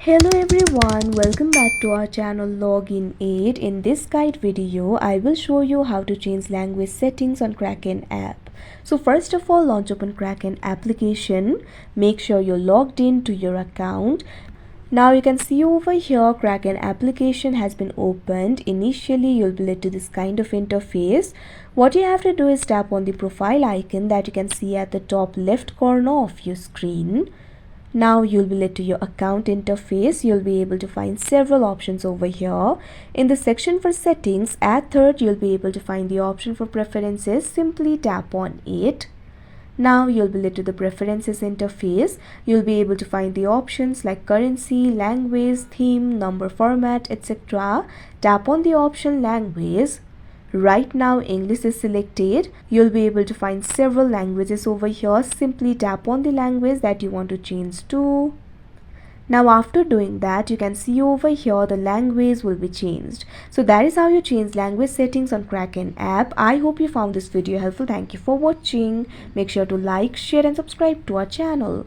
Hello everyone, welcome back to our channel Login 8. In this guide video, I will show you how to change language settings on Kraken app. So first of all, launch open Kraken application. Make sure you're logged in to your account. Now you can see over here Kraken application has been opened. Initially you'll be led to this kind of interface. What you have to do is tap on the profile icon that you can see at the top left corner of your screen. Now you'll be led to your account interface. You'll be able to find several options over here. In the section for settings, at third you'll be able to find the option for preferences. Simply tap on it. Now you'll be led to the preferences interface. You'll be able to find the options like currency, language, theme, number format, etc. Tap on the option language. Right now English is selected. You'll be able to find several languages over here. Simply tap on the language that you want to change to. Now after doing that, you can see over here the language will be changed. So that is how you change language settings on Kraken app. I hope you found this video helpful. Thank you for watching. Make sure to like, share and subscribe to our channel.